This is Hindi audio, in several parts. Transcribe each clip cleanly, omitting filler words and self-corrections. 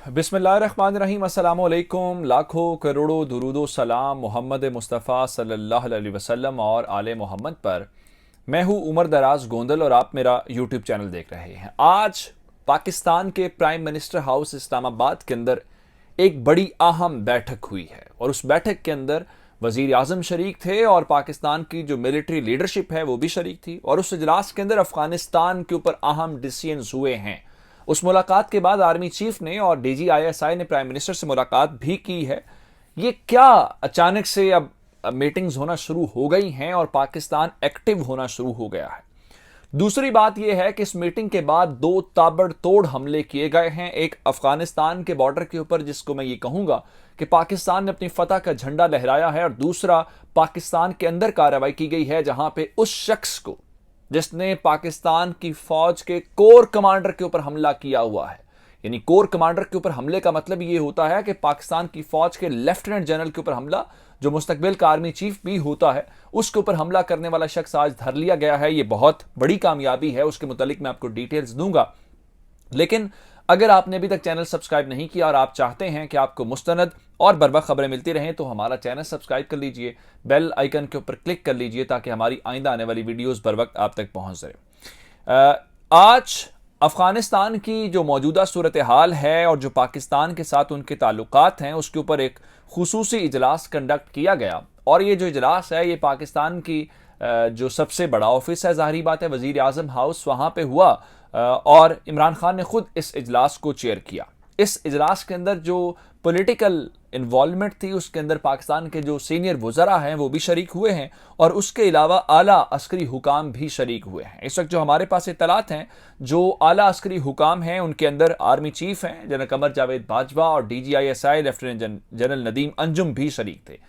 बिस्मिल्लाहिर्रहमानिर्रहीम। अस्सलामुअलैकुम। लाखों करोड़ों दुरूदो सलाम मोहम्मद मुस्तफ़ा सल्लल्लाहु अलैहि वसल्लम और आले मोहम्मद पर। मैं हूँ उमर दराज गोंदल और आप मेरा यूट्यूब चैनल देख रहे हैं। आज पाकिस्तान के प्राइम मिनिस्टर हाउस इस्लामाबाद के अंदर एक बड़ी अहम बैठक हुई है और उस बैठक के अंदर वज़ीर आज़म शरीक थे और पाकिस्तान की जो मिलिट्री लीडरशिप है वो भी शरीक थी और उस इजलास के अंदर अफगानिस्तान के ऊपर अहम डिसीजंस हुए हैं। उस मुलाकात के बाद आर्मी चीफ ने और DGISI ने प्राइम मिनिस्टर से मुलाकात भी की है। ये क्या अचानक से अब मीटिंग्स होना शुरू हो गई हैं और पाकिस्तान एक्टिव होना शुरू हो गया है। दूसरी बात यह है कि इस मीटिंग के बाद दो ताबड़तोड़ हमले किए गए हैं। एक अफगानिस्तान के बॉर्डर के ऊपर, जिसको मैं ये कहूंगा कि पाकिस्तान ने अपनी फतह का झंडा लहराया है, और दूसरा पाकिस्तान के अंदर कार्रवाई की गई है जहां पे उस शख्स को जिसने पाकिस्तान की फौज के कोर कमांडर के ऊपर हमला किया हुआ है, यानी कोर कमांडर के ऊपर हमले का मतलब यह होता है कि पाकिस्तान की फौज के लेफ्टिनेंट जनरल के ऊपर हमला, जो मुस्तकबिल का आर्मी चीफ भी होता है, उसके ऊपर हमला करने वाला शख्स आज धर लिया गया है। यह बहुत बड़ी कामयाबी है, उसके मुतालिक मैं आपको डिटेल्स दूंगा। लेकिन अगर आपने अभी तक चैनल सब्सक्राइब नहीं किया और आप चाहते हैं कि आपको मुस्तनद और बरवक्त खबरें मिलती रहें, तो हमारा चैनल सब्सक्राइब कर लीजिए, बेल आइकन के ऊपर क्लिक कर लीजिए ताकि हमारी आइंदा आने वाली वीडियोस बर वक्त आप तक पहुंच जाए। आज अफगानिस्तान की जो मौजूदा सूरत हाल है और जो पाकिस्तान के साथ उनके ताल्लुकात हैं, उसके ऊपर एक खुसूसी इजलास कंडक्ट किया गया। और ये जो इजलास है ये पाकिस्तान की जो सबसे बड़ा ऑफिस है, जाहिर बात है वजीर आजम हाउस, वहाँ पे हुआ और इमरान खान ने खुद इस इजलास को चेयर किया। इस इजलास के अंदर जो पॉलिटिकल इन्वॉल्वमेंट थी, उसके अंदर पाकिस्तान के जो सीनियर वज़रा हैं वो भी शरीक हुए हैं और उसके अलावा आला अस्करी हुकाम भी शरीक हुए हैं। इस वक्त जो हमारे पास इत्तलात हैं, जो आला अस्करी हुकाम हैं उनके अंदर आर्मी चीफ हैं जनरल कमर जावेद बाजवा और DGISI lieutenant general Nadeem Anjum भी शरीक थे।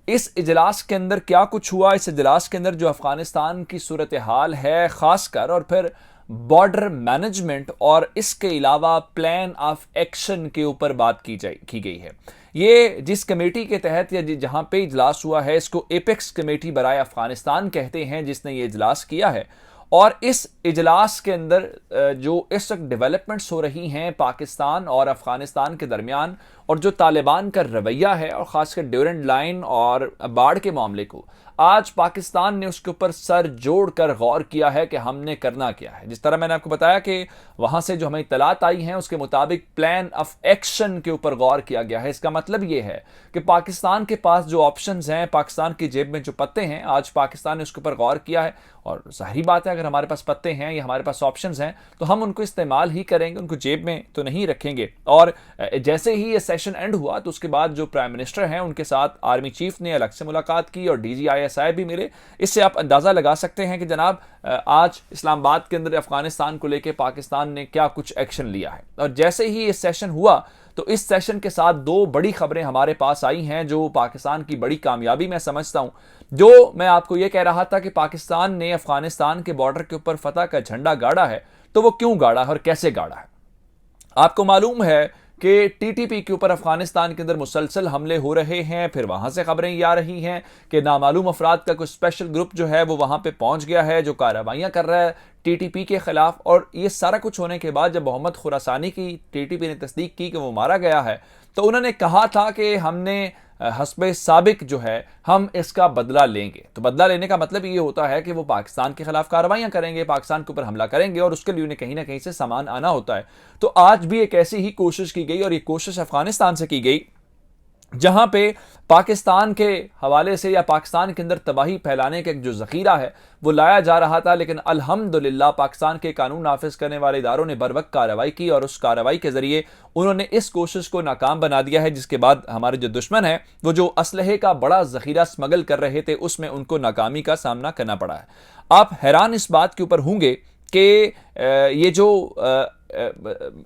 इस इजलास के अंदर क्या कुछ हुआ, इस इजलास के अंदर जो अफगानिस्तान की सूरत हाल है खासकर, और फिर बॉर्डर मैनेजमेंट और इसके अलावा प्लान ऑफ एक्शन के ऊपर बात की गई है। ये जिस कमेटी के तहत या जहां पे इजलास हुआ है, इसको एपेक्स कमेटी बराए अफगानिस्तान कहते हैं, जिसने ये इजलास किया है। और इस इजलास के अंदर जो इस वक्त डेवलपमेंट्स हो रही हैं पाकिस्तान और अफगानिस्तान के दरमियान, और जो तालिबान का रवैया है, और ख़ासकर ड्यूरेंट लाइन और बाढ़ के मामले को, आज पाकिस्तान ने उसके ऊपर सर जोड़कर गौर किया है कि हमने करना क्या है। जिस तरह मैंने आपको बताया कि वहाँ से जो हमें इत्तलात आई हैं उसके मुताबिक प्लान ऑफ एक्शन के ऊपर गौर किया गया है। इसका मतलब ये है कि पाकिस्तान के पास जो ऑप्शंस हैं, पाकिस्तान की जेब में जो पत्ते हैं, आज पाकिस्तान ने उसके ऊपर गौर किया है। और जाहिर बात है अगर हमारे पास पत्ते हैं या हमारे पास ऑप्शंस हैं तो हम उनको इस्तेमाल ही करेंगे, उनको जेब में तो नहीं रखेंगे। और जैसे ही ये सेशन एंड हुआ तो उसके बाद जो प्राइम मिनिस्टर हैं उनके साथ आर्मी चीफ ने अलग से मुलाकात की और DGISI भी मिले। इससे आप अंदाज़ा लगा सकते हैं कि जनाब आज इस्लामाबाद के अंदर अफगानिस्तान को लेकर पाकिस्तान ने क्या कुछ एक्शन लिया है। और जैसे ही ये सेशन हुआ तो इस सेशन के साथ दो बड़ी खबरें हमारे पास आई हैं जो पाकिस्तान की बड़ी कामयाबी मैं समझता हूं। जो मैं आपको ये कह रहा था कि पाकिस्तान ने अफगानिस्तान के बॉर्डर के ऊपर फतह का झंडा गाड़ा है, तो वो क्यों गाड़ा है और कैसे गाड़ा है। आपको मालूम है कि TTP के ऊपर अफगानिस्तान के अंदर मुसलसल हमले हो रहे हैं। फिर वहां से खबरें ये आ रही हैं कि नामालूम अफराद का कोई स्पेशल ग्रुप जो है वो वहां पे पहुंच गया है, जो कार्रवाइयां कर रहा है TTP के खिलाफ। और ये सारा कुछ होने के बाद जब मोहम्मद खुरासानी की TTP ने तस्दीक की कि वो मारा गया है, तो उन्होंने कहा था कि हमने हस्बे साबिक जो है हम इसका बदला लेंगे। तो बदला लेने का मतलब ये होता है कि वो पाकिस्तान के खिलाफ कार्रवाइयां करेंगे, पाकिस्तान के ऊपर हमला करेंगे, और उसके लिए उन्हें कहीं ना कहीं से सामान आना होता है। तो आज भी एक ऐसी ही कोशिश की गई और ये कोशिश अफगानिस्तान से की गई जहां पे पाकिस्तान के हवाले से या पाकिस्तान के अंदर तबाही फैलाने का एक जो जखीरा है वो लाया जा रहा था। लेकिन अल्हम्दुलिल्लाह पाकिस्तान के कानून नाफिज करने वाले इदारों ने बर वक्त कार्रवाई की और उस कार्रवाई के जरिए उन्होंने इस कोशिश को नाकाम बना दिया है, जिसके बाद हमारे जो दुश्मन है वो जो असलहे का बड़ा जखीरा स्मगल कर रहे थे उसमें उनको नाकामी का सामना करना पड़ा है। आप हैरान इस बात के ऊपर होंगे कि ये जो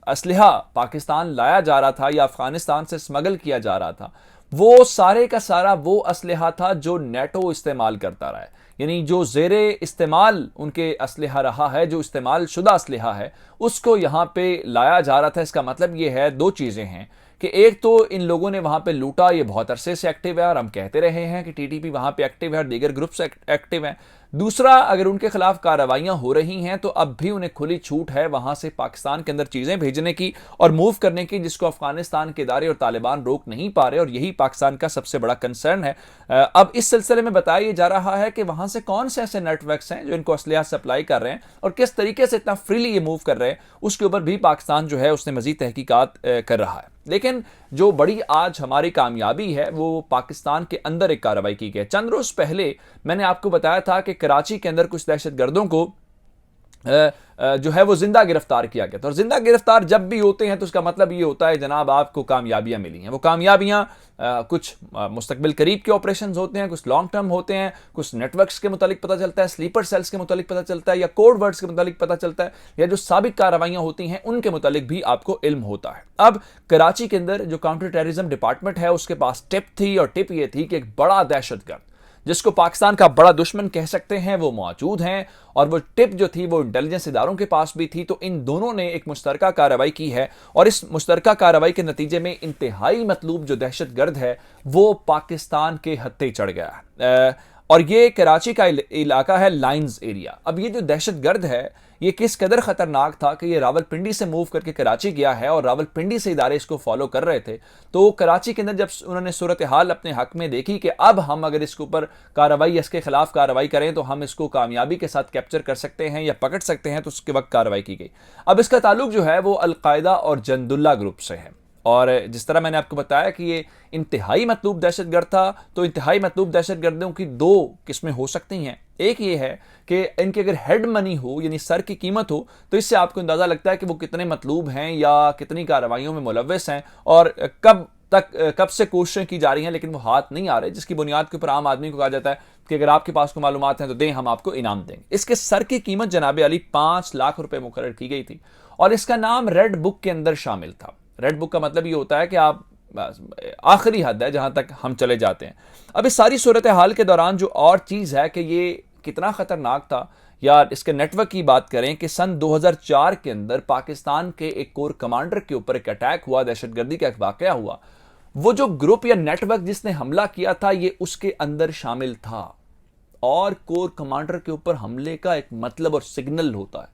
असलहा पाकिस्तान लाया जा रहा था या अफगानिस्तान से स्मगल किया जा रहा था, वो सारे का सारा वो असलहा था जो नेटो इस्तेमाल करता रहा है। यानी जो ज़ेरे इस्तेमाल उनके असलहा रहा है, जो इस्तेमाल शुदा असलहा है, उसको यहां पे लाया जा रहा था। इसका मतलब ये है, दो चीजें हैं कि एक तो इन लोगों ने वहां पे लूटा, ये बहुत अरसे से एक्टिव है और हम कहते रहे हैं कि टीटीपी वहां पे एक्टिव है और दीगर ग्रुप्स एक्टिव हैं। दूसरा, अगर उनके खिलाफ कार्रवाइयां हो रही हैं तो अब भी उन्हें खुली छूट है वहां से पाकिस्तान के अंदर चीजें भेजने की और मूव करने की, जिसको अफगानिस्तान के इदारे और तालिबान रोक नहीं पा रहे, और यही पाकिस्तान का सबसे बड़ा कंसर्न है। अब इस सिलसिले में बताया जा रहा है कि वहां से कौन से ऐसे नेटवर्क्स हैं जो इनको असलिया सप्लाई कर रहे हैं और किस तरीके से इतना फ्रीली ये मूव कर रहे हैं, उसके ऊपर भी पाकिस्तान जो है उसने मजीद तहकीकात कर रहा है। लेकिन जो बड़ी आज हमारी कामयाबी है वो पाकिस्तान के अंदर एक कार्रवाई की गई। चंद रोज पहले मैंने आपको बताया था कि कराची के अंदर कुछ दहशतगर्दों को जो है वो जिंदा गिरफ्तार किया गया था। और जिंदा गिरफ्तार जब भी होते हैं तो उसका मतलब ये होता है जनाब आपको कामयाबियां मिली हैं। वो कामयाबियां कुछ मुस्तकबिल करीब के ऑपरेशंस होते हैं, कुछ लॉन्ग टर्म होते हैं, कुछ नेटवर्क्स के मुतालिक पता चलता है, स्लीपर सेल्स के मुतालिक पता चलता है, या कोड वर्ड्स के मुतालिक पता चलता है, या जो साबिक कार्रवाइयां होती हैं उनके मुतालिक भी आपको इल्म होता है। अब कराची के अंदर जो काउंटर टेररिज्म डिपार्टमेंट है उसके पास टिप थी, और टिप ये थी कि एक बड़ा दहशतगर्द जिसको पाकिस्तान का बड़ा दुश्मन कह सकते हैं वो मौजूद हैं, और वो टिप जो थी वो इंटेलिजेंस इदारों के पास भी थी। तो इन दोनों ने एक मुश्तरका कार्रवाई की है, और इस मुश्तरका कार्रवाई के नतीजे में इंतहाई मतलूब जो दहशतगर्द है वो पाकिस्तान के हत्थे चढ़ गया। और ये कराची का इलाका है लाइंस एरिया। अब ये जो दहशतगर्द है ये किस कदर खतरनाक था कि ये रावलपिंडी से मूव करके कराची गया है, और रावलपिंडी से इदारे इसको फॉलो कर रहे थे। तो कराची के अंदर जब उन्होंने सूरत हाल अपने हक में देखी कि अब हम अगर इसके ऊपर कार्रवाई, इसके खिलाफ कार्रवाई करें तो हम इसको कामयाबी के साथ कैप्चर कर सकते हैं या पकड़ सकते हैं, तो उसके वक्त कार्रवाई की गई। अब इसका ताल्लुक जो है वो अलकायदा और जंदुल्ला ग्रुप से है। और जिस तरह मैंने आपको बताया कि ये इंतहाई मतलूब दहशतगर्द था, तो इंतहाई मतलूब दहशतगर्दों की दो किस्में हो सकती हैं। एक ये है कि इनकी अगर हेड मनी हो, यानी सर की कीमत हो, तो इससे आपको अंदाजा लगता है कि वो कितने मतलूब हैं या कितनी कार्रवाइयों में मुलव्वस हैं और कब से कोशिशें की जा रही हैं लेकिन वो हाथ नहीं आ रहे, जिसकी बुनियाद के ऊपर आम आदमी को कहा जाता है कि अगर आपके पास कोई मालूमात हैं तो दें, हम आपको इनाम देंगे। इसके सर की कीमत जनाब अली 5 लाख रुपए मुकर्रर की गई थी, और इसका नाम रेड बुक के अंदर शामिल था। रेड बुक का मतलब ये होता है कि आप आखिरी हद है जहां तक हम चले जाते हैं। अब इस सारी सूरत हाल के दौरान जो और चीज है कि ये कितना खतरनाक था, या इसके नेटवर्क की बात करें कि सन 2004 के अंदर पाकिस्तान के एक कोर कमांडर के ऊपर एक अटैक हुआ, दहशतगर्दी का एक वाकया हुआ। वो जो ग्रुप या नेटवर्क जिसने हमला किया था ये उसके अंदर शामिल था, और कोर कमांडर के ऊपर हमले का एक मतलब और सिग्नल होता है,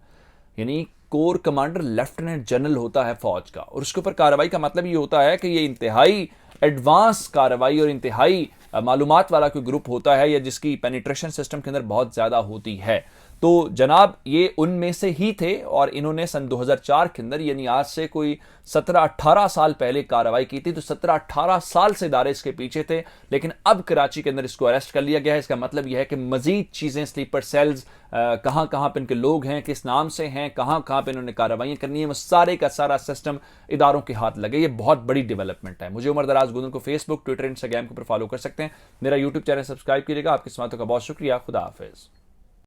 यानी कोर कमांडर लेफ्टिनेंट जनरल होता है फौज का, और उसके ऊपर कार्रवाई का मतलब ये होता है कि ये इंतहाई एडवांस कार्रवाई और इंतहाई मालूमात वाला कोई ग्रुप होता है, या जिसकी पेनिट्रेशन सिस्टम के अंदर बहुत ज्यादा होती है। तो जनाब ये उनमें से ही थे, और इन्होंने सन 2004 के अंदर, यानी आज से कोई 17-18 साल पहले कार्रवाई की थी। तो 17-18 साल से इदारे इसके पीछे थे, लेकिन अब कराची के अंदर इसको अरेस्ट कर लिया गया है। इसका मतलब यह है कि मजीद चीजें, स्लीपर सेल्स कहां कहां पे इनके लोग हैं, किस नाम से हैं, कहां कहां पे इन्होंने कार्रवाई करनी है, वो सारे का सारा सिस्टम इदारों के हाथ लगे। ये बहुत बड़ी डेवलपमेंट है। मुझे उमर दराज गोंदल को फेसबुक, ट्विटर, इंस्टाग्राम के ऊपर फॉलो कर सकते हैं। मेरा यूट्यूब चैनल सब्सक्राइब कीजिएगा। आपकी समातों का बहुत शुक्रिया। खुदा हाफिज।